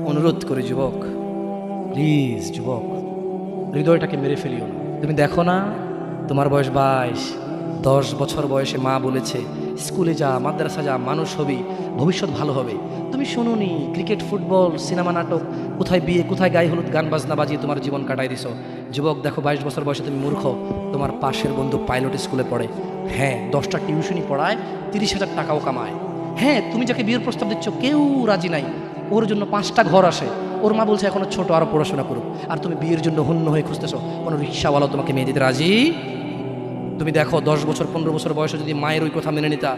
অনুরোধ করে যুবক, প্লিজ যুবক, হৃদয়টাকে মেরে ফেলিও না। তুমি দেখো না, তোমার বয়স 22, 10 বছর বয়সে মা বলেছে স্কুলে যা, মাদ্রাসা যা, মানুষ হবি, ভবিষ্যৎ ভালো হবে। তুমি শোনোনি ক্রিকেট, ফুটবল, সিনেমা, নাটক, কোথায় বিয়ে, কোথায় গায়ে হলুদ, গান বাজনা বাজিয়ে তোমার জীবন কাটাই দিছো। যুবক দেখো, 22 বছর বয়সে তুমি মূর্খ। তোমার পাশের বন্ধু পাইলট স্কুলে পড়ে, হ্যাঁ 10টা টিউশনি পড়ায়, 30,000 টাকাও কামায়। হ্যাঁ, তুমি যাকে বিয়ের প্রস্তাব দিচ্ছ কেউ রাজি নাই, ওর জন্য 5টা ঘর আসে, ওর মা বলছে এখনো ছোট, আরো পড়াশোনা করুক, আর তুমি বিয়ের জন্য হন্য হয়ে খুঁজতেছো। কোনো রিক্সাওয়ালা তোমাকে মেয়ে দিতে রাজি? তুমি দেখো 10 বছর 15 বছর বয়সে যদি মায়ের ওই কথা মেনে নিতা,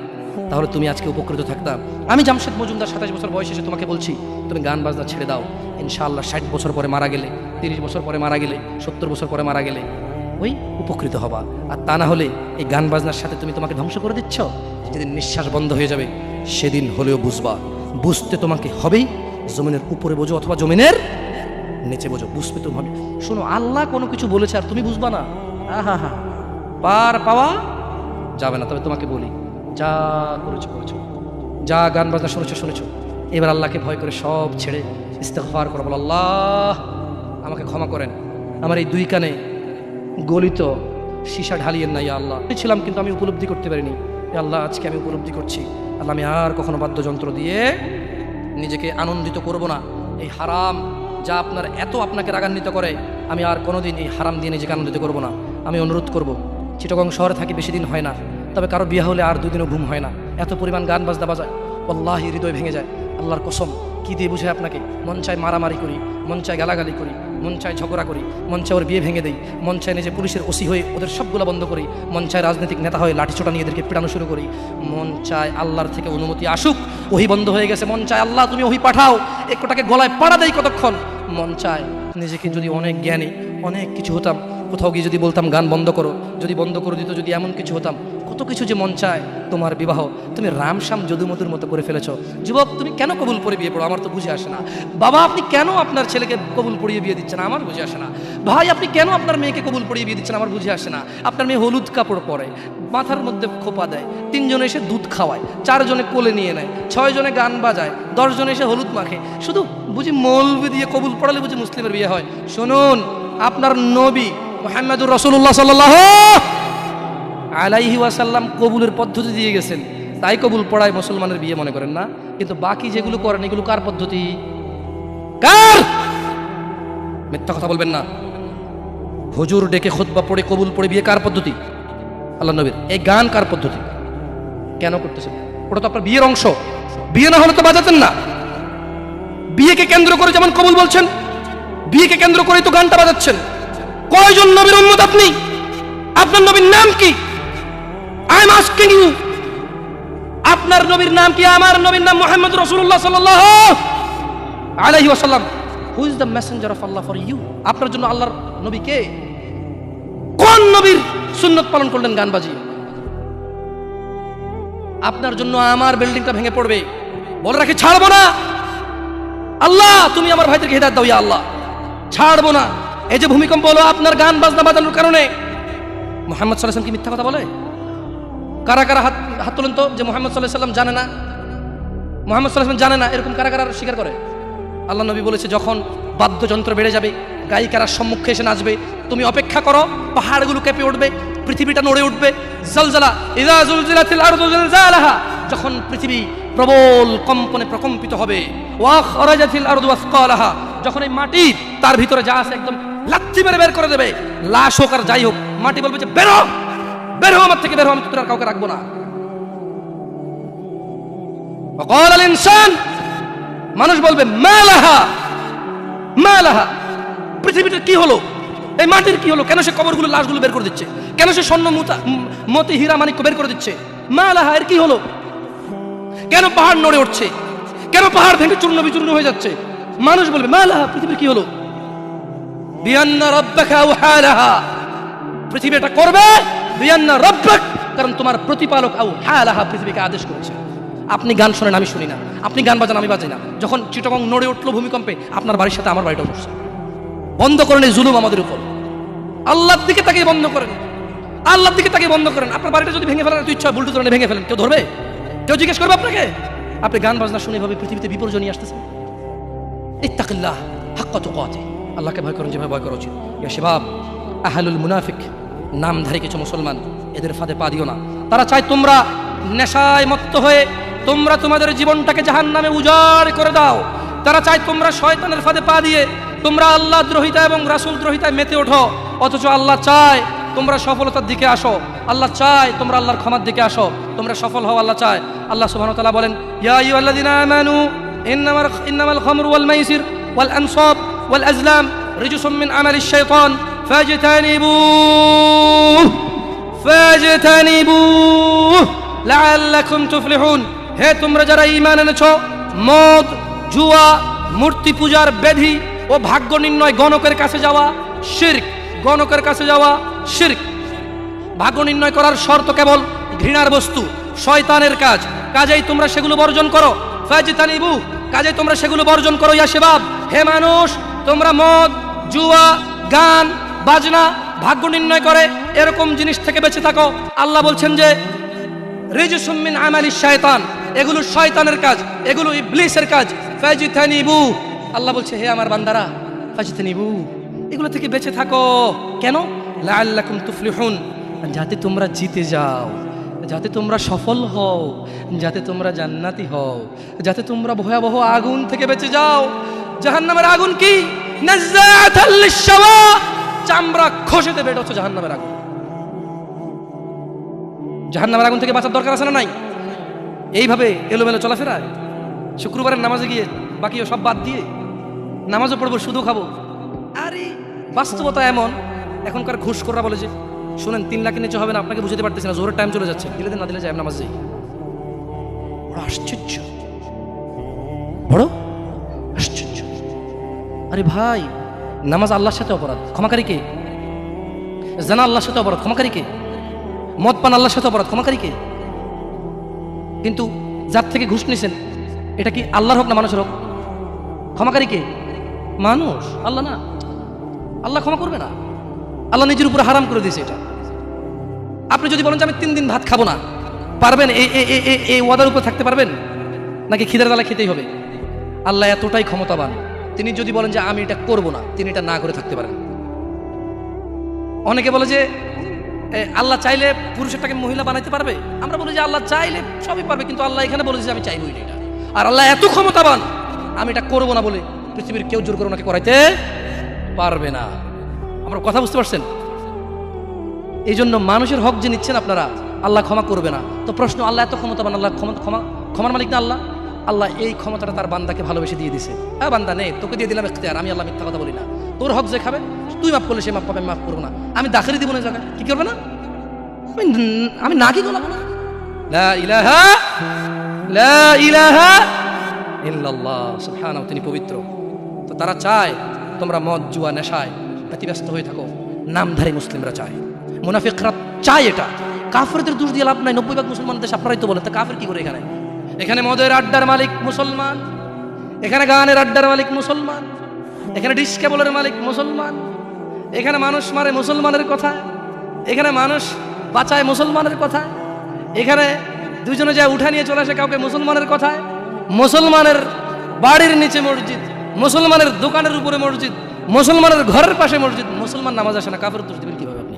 তাহলে তুমি আজকে উপকৃত থাকতা। আমি জামশেদ মজুমদার 27 বছর বয়সে এসে তোমাকে বলছি তুমি গান বাজনা ছেড়ে দাও। ইনশাআল্লাহ 60 বছর পরে মারা গেলে, 30 বছর পরে মারা গেলে, 70 বছর পরে মারা গেলে ওই উপকৃত হবা। আর তা না হলে এই গান বাজনার সাথে তুমি তোমাকে ধ্বংস করে দিচ্ছ। যেদিন নিঃশ্বাস বন্ধ হয়ে যাবে সেদিন হলেও বুঝবা, বুঝতে তোমাকে হবেই। জমিনের উপরে বোঝো অথবা জমিনের নিচে বোঝো, বুঝতে তুমি হবে। শোনো, আল্লাহ কোনো কিছু বলেছে আর তুমি বুঝবা না, আহা হা, পার পাওয়া যাবে না। তবে তোমাকে বলি, যা করেছো করেছো, যা গান বাজনা শুনেছো শুনেছো, এবার আল্লাহকে ভয় করে সব ছেড়ে ইস্তেগফার করো, বলো আল্লাহ আমাকে ক্ষমা করেন, আমার এই 2 কানে গলিত সীসা ঢালিয়েন না ইয়া আল্লাহ। ছিলাম কিন্তু আমি উপলব্ধি করতে পারিনি, ইয়া আল্লাহ আজকে আমি উপলব্ধি করছি। আল্লাহ আমি আর কখনো বাদ্যযন্ত্র দিয়ে নিজেকে আনন্দিত করব না। এই হারাম যা আপনার এত আপনাকে রাগান্বিত করে, আমি আর কোনোদিন এই হারাম দিয়ে নিজেকে আনন্দিত করব না। আমি অনুরোধ করব, চিটাগং শহরে থাকি বেশি দিন হয় না, তবে কারো বিয়ে হলে আর 2 দিনও ঘুম হয় না, এত পরিমাণ গান বাজনা বাজায়, আল্লাহি হৃদয় ভেঙে যায়। আল্লাহর কসম, কি দিয়ে বুঝে আপনাকে? মন চায় মারামারি করি, মন চায় গালাগালি করি, মন চায় ঝগড়া করি, মন চায় ওর বিয়ে ভেঙে দেই, মন চায় নিজে পুলিশের ওসি হয়ে ওদের সবগুলো বন্ধ করি, মন চায় রাজনৈতিক নেতা হয়ে লাঠিছোটা নিয়ে এদেরকে পিটানো শুরু করি, মন চায় আল্লাহর থেকে অনুমতি আসুক, ওহি বন্ধ হয়ে গেছে, মন চায় আল্লাহ তুমি ওহি পাঠাও, একটাকে গলায় পাড়া দেই কতক্ষণ। মন চায় নিজেকে যদি অনেক জ্ঞানী, অনেক কিছু হতাম, কোথাও গিয়ে যদি বলতাম গান বন্ধ করো, যদি বন্ধ করে দিত, যদি এমন কিছু হতাম, কত কিছু যে মন চায়। তোমার বিবাহ তুমি রামশ্যাম যদুমধুর মতো করে ফেলেছো। যুবক, তুমি কেন কবুল পড়ে বিয়ে পড়ো? আমার তো বুঝে আসে না। বাবা, আপনি কেন আপনার ছেলেকে কবুল পড়িয়ে বিয়ে দিচ্ছেন? আমার বুঝে আসে না। ভাই, আপনি কেন আপনার মেয়েকে কবুল পড়িয়ে বিয়ে দিচ্ছেন? আমার বুঝে আসে না। আপনার মেয়ে হলুদ কাপড় পরে, মাথার মধ্যে খোপা দেয়, 3 জনে এসে দুধ খাওয়ায়, 4 জনে কোলে নিয়ে নেয়, 6 জনে গান বাজায়, 10 জনে এসে হলুদ মাখে, শুধু বুঝি মৌলবি দিয়ে কবুল পড়ালে বুঝি মুসলিমের বিয়ে হয়? শুনুন, আপনার নবী মুহাম্মদুর রাসূলুল্লাহ সাল্লাল্লাহু আলাইহি ওয়াসাল্লাম কবুলের পদ্ধতি দিয়ে গেছেন, তাই কবুল পড়ায় মুসলমানের বিয়ে মনে করেন না। কিন্তু বাকি যেগুলো করেন এগুলো কার পদ্ধতি? কার? মিথ্যা কথা বলবেন না। হুজুর ডেকে খুতবা পড়ে কবুল পড়ে বিয়ে কার পদ্ধতি? আল্লাহ নবীর। এই গান কার পদ্ধতি? কেন করতেছেন? ওটা তো আপনার বিয়ের অংশ। বিয়ে না হলে তো বাজাতেন না। বিয়েকে কেন্দ্র করে যেমন কবুল বলছেন, বিয়েকে কেন্দ্র করে তো গানটা বাজাচ্ছেন। কয়জন নবীর উম্মত আপনি? আপনার নবীর নাম কি? আই এম আস্কিং ইউ, আপনার নবীর নাম কি? আমার নবীর নাম মুহাম্মদ রাসূলুল্লাহ সাল্লাল্লাহু আলাইহি ওয়াসাল্লাম। Who is the messenger of Allah for you? আপনার জন্য আল্লাহর নবী কে? কোন নবীর সুন্নাত পালন করলেন গান বাজিয়ে? আপনার জন্য আমার বিল্ডিংটা ভেঙে পড়বে, বলে রাখি ছাড়বো না। আল্লাহ তুমি আমার ভাইদেরকে হেদায়েত দাও ইয়া আল্লাহ, ছাড়বো না। এই যে ভূমিকম্প হলো আপনার গান বাজনা বাজানোর কারণে। মুহাম্মদ সাল্লাল্লাহু আলাইহি ওয়াসাল্লাম কি মিথ্যা কথা বলে? কারা কারা হাত তোলেন তো যে মুহাম্মদ সাল্লাল্লাহু আলাইহি ওয়াসাল্লাম জানে না, মুহাম্মদ সাল্লাল্লাহু আলাইহি ওয়াসাল্লাম জানে না, এরকম কারা কারা স্বীকার করে? আল্লাহ নবী বলেছে যখন বাদ্যযন্ত্র বেড়ে যাবে, গায়িকারা সম্মুখে এসে নাচবে, তুমি অপেক্ষা করো, পাহাড়গুলো কেঁপে উঠবে, পৃথিবীটা নড়ে উঠবে। জালজালা ইযা জুলজিলাতিল আরদু জিলজালাহা, যখন পৃথিবী প্রবল কম্পনে প্রকম্পিত হবে, ওয়া খরাজাতিল আরদু আসকালাহা, যখন এই মাটি তার ভিতরে যা আছে একদম লাথি মেরে বের করে দেবে, লাশ হোক আর যাই হোক, মাটি বলবে যে বের হও, বের হও আমার থেকে, বের হও, আমি তোর আর কাউকে রাখবো না। ওয়াকাল আল ইনসান, মানুষ বলবে মালাহা মালাহা, পৃথিবীটা কি হলো, এই মাটির কি হলো, কেন সে কবরগুলো লাশগুলো বের করে দিচ্ছে, কেন সে স্বর্ণ মতি হীরা মানিক্য বের করে দিচ্ছে, মালাহা এর কি হলো, কেন পাহাড় নড়ে উঠছে, কেন পাহাড় ভেঙে চূর্ণ বিচূর্ণ হয়ে যাচ্ছে? মানুষ বলবে মালাহা, পৃথিবীর কি হলো? বিআন্না রাব্বাকা আওহালাহা, পৃথিবী এটা করবে, বিআন্না রাব্বাক, কারণ তোমার প্রতিপালক আওহালাহা পৃথিবীকে আদেশ করেছে। আপনি গান শোনেন, আমি শুনি না, আপনি গান বাজান, আমি বাজাই না। যখন চিটাগং নড়ে উঠলো ভূমিকম্পে, আপনার বাড়ির সাথে আমার বাড়িটাও নড়ছে। বন্ধ করেন এই জুলুম আমাদের উপর। আল্লাহর দিকে তাকিয়ে বন্ধ করেন, আল্লাহর দিকে তাকিয়ে বন্ধ করেন। আপনার বাড়িটা যদি ভেঙে ফেলার ইচ্ছা, বুলডোজার ভেঙে ফেলেন, কেউ ধরবে? কেউ জিজ্ঞেস করবে আপনাকে? আপনি গান বাজনা শুনে ভাবে পৃথিবীতে বিপর্যয় নিয়ে আসতেছেন। ইত্তাকিল্লাহ হাক্কা তুকাতিহ, আল্লাহকে ভয় করুন যেভাবে ভয় করা উচিত। ইয়া শাবাব, আহলুল মুনাফিক, নামধারী কিছু মুসলমান, এদের ফাঁদে পা দিও না। তারা চায় তোমরা নেশায় মত্ত হয়ে তোমরা তোমাদের জীবনটাকে জাহান্নামে উজাড় করে দাও। তারা চায় তোমরা শয়তানের ফাঁদে পা দিয়ে তোমরা আল্লাহ দ্রোহিতা এবং রাসূল দ্রোহিতায় মেতে ওঠো। অথচ আল্লাহ চায় তোমরা সফলতার দিকে আসো, আল্লাহ চায় তোমরা আল্লাহর ক্ষমার দিকে আসো, তোমরা সফল হও, আল্লাহ চায়। আল্লাহ সুবহানাহু ওয়া তাআলা বলেন, ইয়া আইয়ুহাল্লাযীনা আমানু ইন্নামাল খামরু ওয়াল মাইসির ওয়াল আনসাব ওয়াল আজলাম রিজসুম মিন আমালিশ শাইতান ফাজতানিবুহু লাআল্লাকুম তুফলিহুন। হে তোমরা যারা ঈমান এনেছো, মদ, জুয়া, মূর্তি পূজার ব্যাধি ও ভাগ্য নির্ণয় গণকের কাছে যাওয়া শিরক, গণকের কাছে যাওয়া শিরক। ভাগ্য নির্ণয় করার শর্ত কেবল ঘৃণার বস্তু, শয়তানের কাজ, কাজেই তোমরা সেগুলো বর্জন করো। ফাজতানিবু, কাজেই তোমরা সেগুলো বর্জন করো। ইয়া শাবাব, হে মানুষ, তোমরা মদ, জুয়া, গান, বাজনা, ভাগ্য নির্ণয় করে এরকম জিনিস থেকে বেঁচে থাকো। আল্লাহ বলছেন যে রিজসুম মিন আমালিশ শায়তান, এগুলো শয়তানের কাজ, এগুলো ইবলিসের কাজ। ফাজতানিবু, আল্লাহ বলছে হে আমার বান্দারা, ফাজতানিবু, এগুলো থেকে বেঁচে থাকো। কেন? লাআল্লাকুম তুফলিহুন, যাতে তোমরা জিতে যাও, যাতে তোমরা সফল হও, যাতে তোমরা জান্নাতি হও, যাতে তোমরা ভয়াবহ আগুন থেকে বেঁচে যাও। জাহান্নামের আগুন কি? নাযাআতাল লিশশাওয়া, চামড়া খসে দেবে, এটা হচ্ছে জাহান্নামের আগুন। জাহান্নামের আগুন থেকে বাঁচার দরকার আছে না নাই? এইভাবে এলোমেলো চলাফেরা, শুক্রবারের নামাজে গিয়ে বাকি সব বাদ দিয়ে নামাজও পড়বো, শুধু খাবো। আরে বাস্তবতা এমন, এখনকার ঘুষখোররা বলে যে শুনেন 3 লাখের নিচে হবে না, আপনাকে বুঝতে পারতেছি না, জোরের টাইম চলে যাচ্ছে, দিলে দিন না দিলে যায় নামাজ যাই। বড় আশ্চর্য, বড় আশ্চর্য। আরে ভাই, নামাজ আল্লাহর সাথে অপরাধ, ক্ষমাকারী কে? জানা আল্লাহর সাথে অপরাধ, ক্ষমাকারী কে? মদ পান আল্লাহর সাথে অপরাধ, ক্ষমাকারী কে? কিন্তু যার থেকে ঘুষ নিছেন, এটা কি আল্লাহর হোক না মানুষের হোক? ক্ষমাকারী কে? মানুষ, আল্লাহ না। আল্লাহ ক্ষমা করবে না, আল্লাহ নিজের উপরে হারাম করে দিয়েছে এটা। আপনি যদি বলেন যে আমি 3 দিন ভাত খাবো না, পারবেন? এই ওয়াদার উপর থাকতে পারবেন? নাকি খিদের জ্বালা খেতেই হবে? আল্লাহ এতটাই ক্ষমতাবান, তিনি যদি বলেন যে আমি এটা করবো না, তিনি এটা না করে থাকতে পারেন। অনেকে বলে যে আল্লাহ চাইলে পুরুষেরটাকে মহিলা বানাইতে পারবে। আমরা বলি যে আল্লাহ চাইলে সবই পারবে, কিন্তু আল্লাহ এখানে বলে যে আমি চাইবই না এটা। আর আল্লাহ এত ক্ষমতাবান, আমি এটা করবো না বলে পৃথিবীর কেউ জোর করে ওনাকে করাইতে পারবে না। আমরা কথা বুঝতে পারছেন? এই জন্য মানুষের হক যে নিচ্ছেন আপনারা, আল্লাহ ক্ষমা করবে না। তো প্রশ্ন, আল্লাহ এত ক্ষমতাবান, আল্লাহ ক্ষমার মালিক না আল্লাহ? আল্লাহ এই ক্ষমতাটা তার বান্দাকে ভালোবেসে দিয়ে দিছে। হ্যাঁ বান্দা নে, তোকে দিয়ে দিলাম ইখতিয়ার, আমি আল্লাহ মিথ্যা কথা বলি না। তোর হক যে খাবে, তুই মাফ করলে সে মাফ পাবে, আমি মাফ করবো না। আমি দাখিলি দিব না জায়গায়, কি করবে না? আমি না কি গলাবো না। লা ইলাহা ইল্লাল্লাহ, সুবহানাহু, তিনি পবিত্র। তো তারা চায় তোমরা মদ, জুয়া, নেশায় ব্যতিব্যস্ত হয়ে থাকো। নামধারী মুসলিমরা চায়, মুনাফিকরা চায় এটা। কাফেরদের দোষ দিয়ে লাভ নাই, 90% মুসলমান দেশ, আপনারাই তো বলেন। তা কাফের কি করে এখানে? এখানে মদের আড্ডার মালিক মুসলমান, এখানে গানের আড্ডার মালিক মুসলমান, এখানে ডিস কেবলের মালিক মুসলমান, এখানে মানুষ মারে মুসলমানের কথা, এখানে মানুষ বাঁচায় মুসলমানের কথা, এখানে দুজনে যায় উঠা নিয়ে চলে আসে কাউকে মুসলমানের কথায়, মুসলমানের বাড়ির নিচে মসজিদ, মুসলমানের দোকানের উপরে মসজিদ, মুসলমানের ঘরের পাশে মসজিদ, মুসলমান নামাজ আসে না, কাফের দোষ দিবেন কিভাবে আপনি?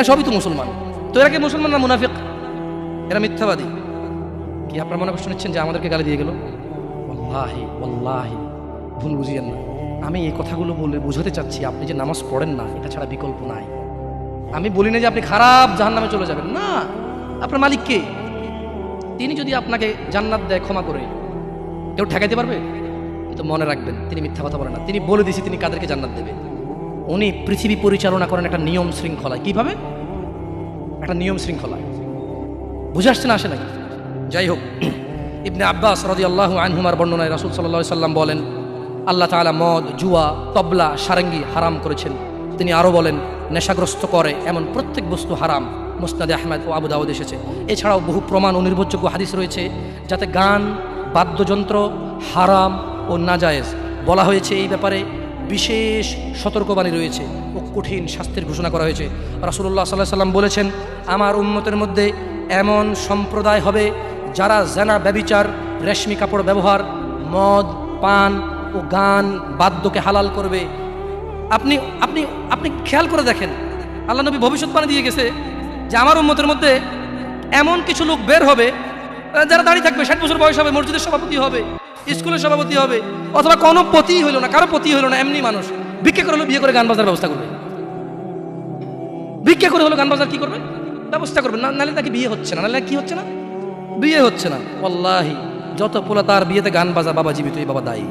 সবই তো মুসলমান। তো এরা কি মুসলমান না মুনাফিক? এরা মিথ্যাবাদী। কি আপনারা মনে কষ্ট নিচ্ছেন যে আমাদেরকে গালি দিয়ে গেল? ওয়াল্লাহি ওয়াল্লাহি ভুল বুঝিয়েন না। আমি এই কথাগুলো বলে বোঝাতে চাচ্ছি, আপনি যে নামাজ পড়েন না, এটা ছাড়া বিকল্প নাই। আমি বলি না যে আপনি খারাপ জাহান্নামে চলে যাবেন, না। আপনার মালিক কে? তিনি যদি আপনাকে জান্নাত দেয় ক্ষমা করে, কেউ ঠেকাইতে পারবে? কিন্তু মনে রাখবেন, তিনি মিথ্যা কথা বলেন না। তিনি বলে দিয়েছে তিনি কাদেরকে জান্নাত দেবে। উনি পৃথিবী পরিচালনা করেন একটা নিয়ম শৃঙ্খলায়। কিভাবে? একটা নিয়ম শৃঙ্খলায়। বুঝে আসছে না, আসে নাই? যাই হোক, ইবনে আব্বাস রাদিয়াল্লাহু আনহুমার বর্ণনায় রাসূল সাল্লাল্লাহু আলাইহি সাল্লাম বলেন, আল্লাহ তাআলা মদ, জুয়া, তবলা, সারেঙ্গি হারাম করেছেন। তিনি আরও বলেন, নেশাগ্রস্ত করে এমন প্রত্যেক বস্তু হারাম। মুসনাদে আহমদ ও আবু দাউদ এসেছে। এছাড়াও বহু প্রমাণ ও নির্ভরযোগ্য হাদিস রয়েছে যাতে গান, বাদ্যযন্ত্র হারাম ও নাজায়েজ বলা হয়েছে। এই ব্যাপারে বিশেষ সতর্কবাণী রয়েছে ও কঠিন শাস্তির ঘোষণা করা হয়েছে। রাসূলুল্লাহ সাল্লাল্লাহু আলাইহি সাল্লাম বলেছেন, আমার উম্মতের মধ্যে এমন সম্প্রদায় হবে যারা জানা, ব্যভিচার, রেশমি কাপড় ব্যবহার, মদ পান, ও গান বাদ্যকে হালাল করবে। আপনি আপনি আপনি খেয়াল করে দেখেন, আল্লাহ নবী ভবিষ্যৎবাণী দিয়ে গেছে যে আমার উম্মতের মধ্যে এমন কিছু লোক বের হবে যারা দাঁড়িয়ে থাকবে, 60 বছর বয়স হবে, মসজিদের সভাপতি হবে, স্কুলের সভাপতি হবে, অথবা কোনো পতি হইল না, কারো পতি হইল না, এমনি মানুষ ভিক্ষা করে হলো বিয়ে করে গান বাজার ব্যবস্থা করবে। ভিক্ষা করে হলো গান বাজার কি করবে, ব্যবস্থা করবে। নাহলে তাকে বিয়ে হচ্ছে না, নাহলে কি হচ্ছে না, বিয়ে হচ্ছে না। ওয়াল্লাহি যত পোলা তার বিয়েতে গান বাজা, বাবা জীবিত, এই বাবা দায়ী।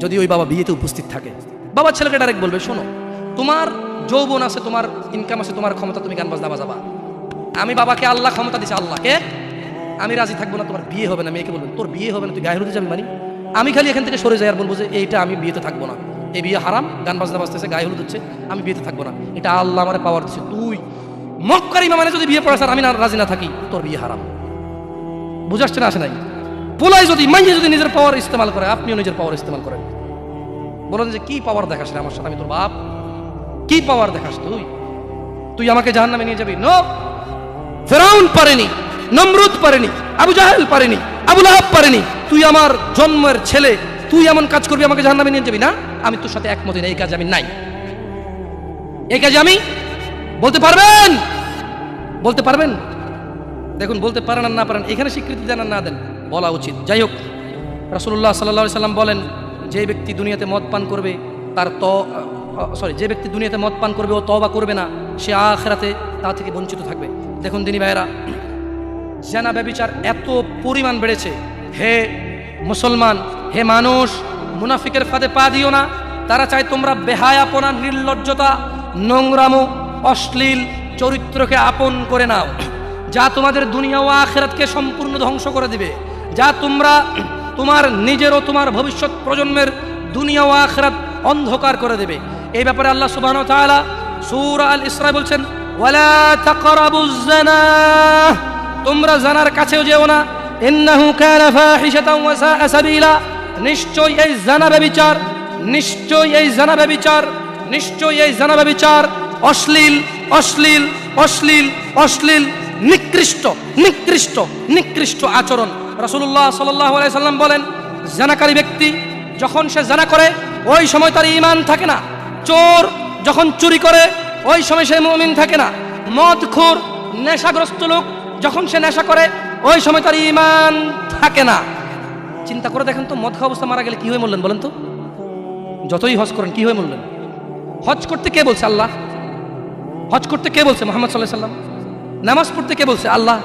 যদি ওই বাবা বিয়েতে উপস্থিত থাকে, বাবা ছেলেকে ডাইরেক্ট বলবে, শোনো তোমার যৌবন আছে, তোমার ইনকাম আছে, তোমার ক্ষমতা, তুমি গান বাজনা বাজাবা। আমি বাবাকে আল্লাহ ক্ষমতা দিছে, আল্লাহকে আমি রাজি থাকবো না, তোমার বিয়ে হবে না। মেয়েকে বলবেন তোর বিয়ে হবে না, তুই গায়ে হলুদে যাবি মানে? আমি খালি এখান থেকে সরে যাই আর বলবো যে এইটা আমি বিয়েতে থাকবো না, এই বিয়ে হারাম, গান বাজনা বাজতেছে, গায়ে হলুদ হচ্ছে, আমি বিয়েতে থাকবো না, এটা আল্লাহ আমার পাওয়ার দিচ্ছে। তুই মক্কার ইমামে যদি বিয়ে পড়াস আর আমি না রাজি না থাকি, তোর বিয়ে হারাম। বুঝাচ্ছে না, আসে নাই? পোলাই যদি মাইয়ে যদি নিজের পাওয়ার ইস্তেমাল করে, আপনিও নিজের পাওয়ার ইস্তেমাল করেন। বলেন যে কি পাওয়ার দেখাস রে আমার সাথে, আমি তোর বাপ, কি পাওয়ার দেখাস তুই? তুই আমাকে জাহান্নামে নিয়ে যাবি? নো, ফেরাউন পারেনি, নমরুদ পারেনি, আবু জাহেল পারেনি, আবু লাহাব পারেনি। তুই আমার জন্মের ছেলে, তুই এমন কাজ করবি আমাকে জাহান্নামে নিয়ে যাবি? না, আমি তোর সাথে একমত না, এই কাজ আমি নাই, এই কাজ আমি। বলতে পারবেন? বলতে পারবেন? দেখুন, বলতে পারেন আর না পারেন, এখানে স্বীকৃতি দেন আর না দেন, বলা উচিত। যাই হোক, রাসূলুল্লাহ সাল্লাল্লাহু আলাইহি সাল্লাম বলেন, যে ব্যক্তি দুনিয়াতে মদ পান করবে যে ব্যক্তি দুনিয়াতে মদ পান করবে ও তওবা করবে না, সে আখিরাতে তা থেকে বঞ্চিত থাকবে। দেখুন দিনী ভাইয়েরা, জিনা ব্যভিচার এত পরিমাণ বেড়েছে। হে মুসলমান, হে মানুষ, মুনাফিকের ফাঁদে পা দিও না। তারা চায় তোমরা বেহায়াপনা, নির্লজ্জতা, নোংরামো, অশ্লীল চরিত্রকে আপন করে নাও, যা তোমাদের দুনিয়া ও আখিরাতকে সম্পূর্ণ ধ্বংস করে দিবে, যা তোমার নিজের ও তোমার ভবিষ্যৎ প্রজন্মের দুনিয়া ও আখিরাত অন্ধকার করে দেবে। এই ব্যাপারে আল্লাহ সুবহানাহু ওয়া তাআলা সূরা আল ইসরা বলছেন, ওয়ালা তাকরাবুজ জিনা, তোমরা জানার কাছেও যেও না, ইন্নাহু কানা ফাহিশাতাও ওয়া সাআ সাবিলা, নিশ্চয়ই এই জানা ব্যভিচার, নিশ্চয়ই এই জানা ব্যভিচার, নিশ্চয়ই এই জানা ব্যভিচার অশ্লীল, অশ্লীল, অশ্লীল, অশ্লীল, নিকৃষ্ট, নিকৃষ্ট, নিকৃষ্ট আচরণ। রাসূলুল্লাহ সাল্লাল্লাহু আলাইহি সাল্লাম বলেন, জানাকারী ব্যক্তি যখন সে জানা করে ওই সময় তার ঈমান থাকে না। চোর যখন চুরি করে ওই সময় সে মুমিন থাকে না। মদখোর, নেশাগ্রস্ত লোক যখন সে নেশা করে ওই সময় তার ঈমান থাকে না। চিন্তা করে দেখেন তো, মদ খাওয়া অবস্থা মারা গেলে কি হয়ে মরলেন বলেন তো? যতই হজ করেন কি হয়ে মরলেন? হজ করতে কে বলছে? আল্লাহ। হজ করতে কে বলছে? মুহাম্মদ সাল্লাল্লাহু আলাইহি সাল্লাম। নামাজ পড়তে কে বলছে? আল্লাহ।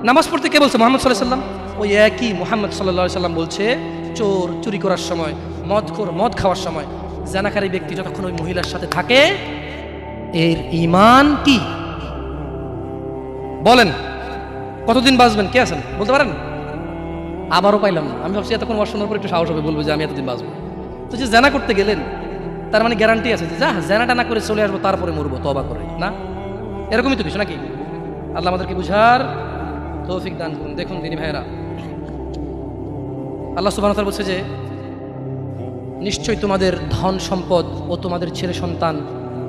নামাজ পড়তে কে বলছে? মুহাম্মদ সাল্লাল্লাহু আলাইহি সাল্লাম। ওই একই মুহাম্মদ সাল্লাল্লাহু আলাইহি সাল্লাম বলছে, চোর চুরি করার সময়, মদখোর মদ খাওয়ার সময়, জানাকারী ব্যক্তি যতক্ষণ ওই মহিলার সাথে থাকে এর ঈমান কি? বলেন কতদিন বাঁচবেন? কে আছেন বলতে পারেন? আবারও পাইলাম না। আমি ভাবছি এতক্ষণ ওয়াজ শোনার পর একটু সাহস হবে, বলবো যে আমি এতদিন বাঁচবো। তো যে জানা করতে গেলেন তার মানে গ্যারান্টি আছে যে যা জানাটা না করে চলে আসবো, তারপরে মরবো তওবা করে, না? এরকমই তো কিছু নাকি? আল্লাহ আমাদেরকে বুঝার তৌফিক দান করুন। দেখুন দিনী ভাইয়েরা, আল্লাহ সুবহানাহু ওয়া তাআলা বলছে যে নিশ্চয়ই তোমাদের ধন সম্পদ ও তোমাদের ছেলে সন্তান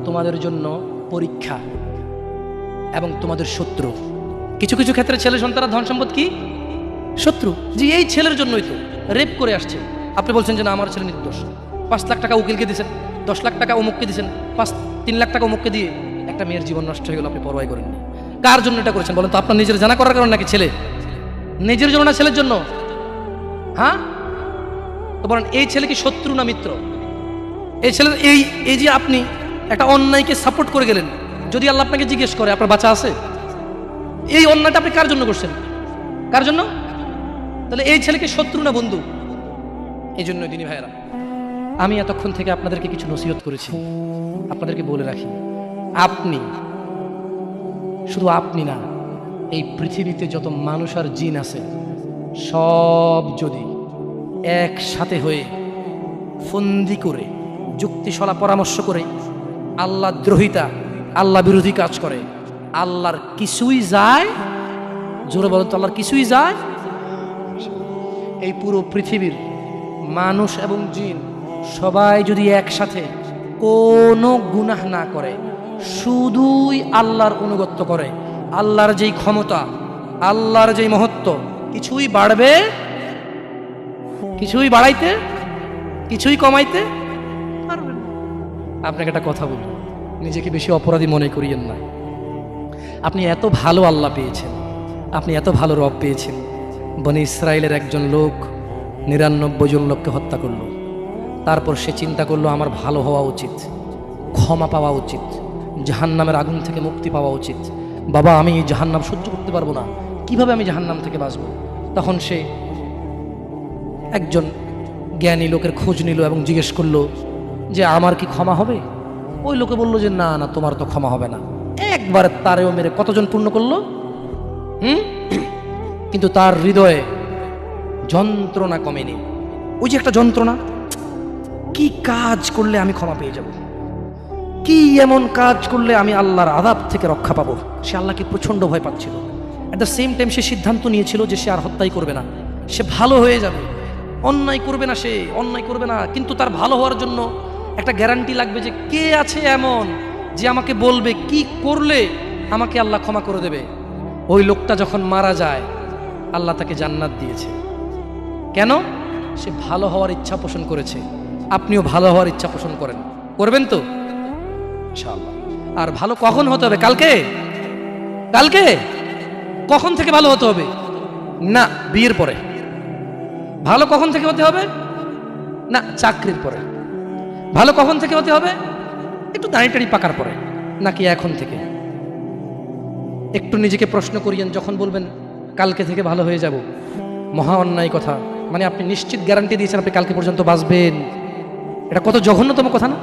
তোমাদের জন্য পরীক্ষা এবং তোমাদের শত্রু। কিছু কিছু ক্ষেত্রে ছেলে সন্তান ধন সম্পদ কি শত্রু। যে এই ছেলের জন্যই তো রেপ করে আসছে, আপনি বলছেন যে না আমার ছেলে নির্দোষ, 5 লাখ টাকা উকিলকে দিয়েছেন, 10 লাখ টাকা অমুককে দিয়েছেন, 3 লাখ টাকা অমুককে দিয়ে একটা মেয়ের জীবন নষ্ট হয়ে গেল, আপনি পরোয়াই করেননি। কার জন্য এটা করেছেন বলেন তো? আপনার নিজের জানা করার কারণে নাকি ছেলে? নিজের জন্য না ছেলের জন্য? হ্যাঁ, তো বলেন এই ছেলে কি শত্রু না মিত্র? এই ছেলের এই যে আপনি একটা অন্যায়কে সাপোর্ট করে গেলেন, যদি আল্লাহ আপনাকে জিজ্ঞেস করে আপনার বাচ্চা আছে, এই অন্যায়টা আপনি কার জন্য করছেন? কার জন্য? তাহলে এই ছেলেকে শত্রু না বন্ধু? এই জন্য দিনী ভাইয়েরা, আমি এতক্ষণ থেকে আপনাদেরকে কিছু নসিহত করেছি, আপনাদেরকে বলে রাখি, আপনি, শুধু আপনি না, এই পৃথিবীতে যত মানুষ আর জিন আছে সব যদি একসাথে হয়ে ফন্দি করে যুক্তিশলা পরামর্শ করে আল্লাহ দ্রোহিতা, আল্লাহ বিরোধী কাজ করে, আল্লাহর কিছুই যায়? জোরে বলেন তো, আল্লাহর কিছুই যায়? এই পুরো পৃথিবীর মানুষ এবং জিন সবাই যদি একসাথে কোনো গুনাহ না করে, শুধুই আল্লাহর অনুগত্য করে, আল্লাহর যেই ক্ষমতা, আল্লাহর যেই মহত্ব, কিছুই বাড়বে কিছুই বাড়াইতে, কিছুই কমাইতে পারবেন না। আপনাকে একটা কথা বলবো, নিজেকে বেশি অপরাধী মনে করিয়েন না। আপনি এত ভালো আল্লাহ পেয়েছেন, আপনি এত ভালো রব পেয়েছেন। বনি ইসরায়েলের একজন লোক 99 জন লোককে হত্যা করলো। তারপর সে চিন্তা করলো আমার ভালো হওয়া উচিত, ক্ষমা পাওয়া উচিত, জাহান্নামের আগুন থেকে মুক্তি পাওয়া উচিত। বাবা আমি এই জাহান্নাম সহ্য করতে পারবো না, কিভাবে আমি জাহান্নাম থেকে বাঁচবো? তখন সে একজন জ্ঞানী লোকের খোঁজ নিল এবং জিজ্ঞেস করলো যে আমার কি ক্ষমা হবে? ওই লোকে বললো যে না না, তোমার তো ক্ষমা হবে না। একবার তারেও মেরে কতজন পূর্ণ করলো? কিন্তু তার হৃদয়ে যন্ত্রণা কমেনি। ওই যে একটা যন্ত্রণা, কি কাজ করলে আমি ক্ষমা পেয়ে যাব, কি এমন কাজ করলে আমি আল্লাহর আযাব থেকে রক্ষা পাবো। সে আল্লাহকে প্রচন্ড ভয় পাচ্ছিল। অ্যাট দ্য সেম টাইম সে সিদ্ধান্ত নিয়েছিল যে সে আর হত্যাই করবে না, সে ভালো হয়ে যাবে, অন্যায় করবে না, সে অন্যায় করবে না। কিন্তু তার ভালো হওয়ার জন্য একটা গ্যারান্টি লাগবে যে কে আছে এমন যে আমাকে বলবে কি করলে আমাকে আল্লাহ ক্ষমা করে দেবে। ওই লোকটা যখন মারা যায় আল্লাহ তাকে জান্নাত দিয়েছে। কেন? সে ভালো হওয়ার ইচ্ছা পোষণ করেছে। আপনিও ভালো হওয়ার ইচ্ছা পোষণ করেন, করবেন তো ইনশাআল্লাহ। আর ভালো কখন হতে হবে? কালকে? কালকে কখন থেকে ভালো হতে হবে? না বিয়ের পরে। ভালো কখন থেকে হতে হবে? না চাকরির পরে। ভালো কখন থেকে হতে হবে? একটু দাঁড়িয়ে পাকার পরে, নাকি এখন থেকে? একটু নিজেকে প্রশ্ন করিয়েন। যখন বলবেন কালকে থেকে ভালো হয়ে যাব, মহা অন্যায় কথা। মানে আপনি নিশ্চিত গ্যারান্টি দিয়েছেন আপনি কালকে পর্যন্ত বাঁচবেন। এটা কত জঘন্যতম কথা না?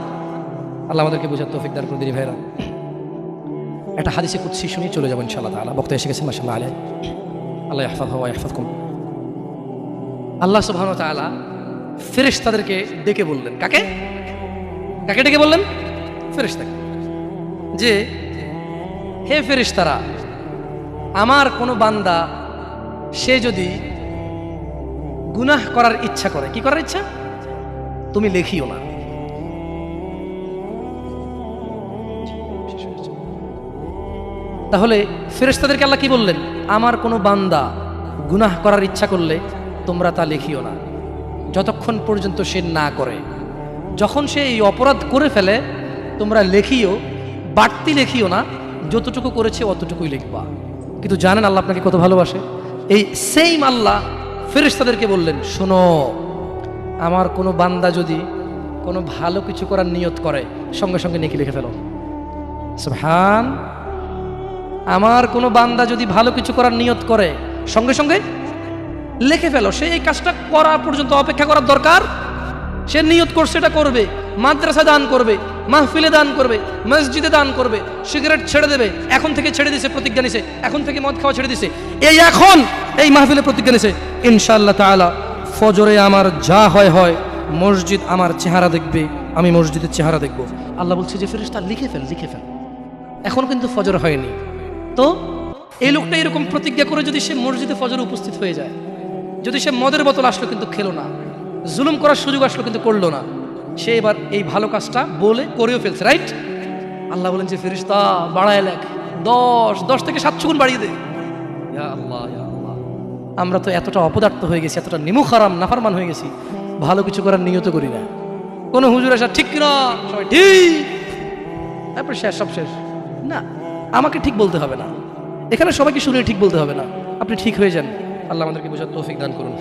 আল্লাহ আমাদেরকে বোঝার তৌফিক দান করে দিন ভাইরা। একটা হাদিসে কুদসি শুনি চলে যাবেন ইনশাআল্লাহ তাআলা। বক্তা এসে গেছেন মাশাআল্লাহ আলাইহি। আল্লাহ ইয়াহফাযহু ওয়া ইয়াহফাযকুম। আল্লাহ সুবহানাহু ওয়া তাআলা ফেরেশতাদেরকে ডেকে বললেন। কাকে কাকে ডেকে বললেন? ফেরেশতাকে। যে হে ফেরেশতারা, আমার কোনো বান্দা সে যদি গুনাহ করার ইচ্ছা করে, কি করার ইচ্ছা? তুমি লেখিও না। তাহলে ফেরেশতাদেরকে আল্লাহ কি বললেন? আমার কোনো বান্দা গুনাহ করার ইচ্ছা করলে তোমরা তা লেখিও না, যতক্ষণ পর্যন্ত সে না করে। যখন সে এই অপরাধ করে ফেলে তোমরা লেখিও, বাড়তি লেখিও না, যতটুকু করেছে অতটুকুই লিখবা। কিন্তু জানেন আল্লাহ আপনাকে কত ভালোবাসে? এই সেম আল্লাহ ফেরেশতাদেরকে বললেন, শোনো, আমার কোনো বান্দা যদি কোনো ভালো কিছু করার নিয়ত করে সঙ্গে সঙ্গে নেকি লিখে ফেলো। সুবহান। আমার কোনো বান্দা যদি ভালো কিছু করার নিয়ত করে সঙ্গে সঙ্গে লিখে ফেলো। সে এই কাজটা করা পর্যন্ত অপেক্ষা করার দরকার? সে নিয়ত করছে এটা করবে, মাদ্রাসা দান করবে, মাহফিলে দান করবে, মসজিদে দান করবে, সিগারেট ছেড়ে দেবে, এখন থেকে ছেড়ে দিছে, প্রতিজ্ঞা নিছে, এখন থেকে মদ খাওয়া ছেড়ে দিছে, এই এখন এই মাহফিলে প্রতিজ্ঞা নিছে, ইনশাআল্লাহ তাআলা ফজরে আমার যা হয় হয়, মসজিদ আমার চেহারা দেখবে, আমি মসজিদের চেহারা দেখব। আল্লাহ বলছে যে ফেরেশতা লিখে ফেল, লিখে ফেল। এখন কিন্তু ফজর হয়নি, তো এই লোকটা এরকম প্রতিজ্ঞা করে যদি সে মসজিদে ফজরে উপস্থিত হয়ে যায়, যদি সে মদের বোতল আসলো কিন্তু খেলো না, জুলুম করার সুযোগ আসলো কিন্তু করলো না, সে এবার এই ভালো কাজটা বলে করেও ফেলছে, রাইট? আল্লাহ বলেন যে ফেরেশতা বাড়ায় লেখ, 10 থেকে 700 গুণ বাড়িয়ে দে। ইয়া আল্লাহ, ইয়া আল্লাহ, আমরা তো এতটা অপদার্থ হয়ে গেছি, এতটা নিমুখারাম নাফরমান হয়ে গেছি, ভালো কিছু করার নিয়ত করি না। কোনো হুজুর আসা ঠিক কিনা, সবাই ঠিক, তারপর শেষ, সব শেষ। না, আমাকে ঠিক বলতে হবে না, এখানে সবাইকে শুনে ঠিক বলতে হবে না, আপনি ঠিক হয়ে যান। আল্লাহ আমাদেরকে বোঝার তৌফিক দান করুন।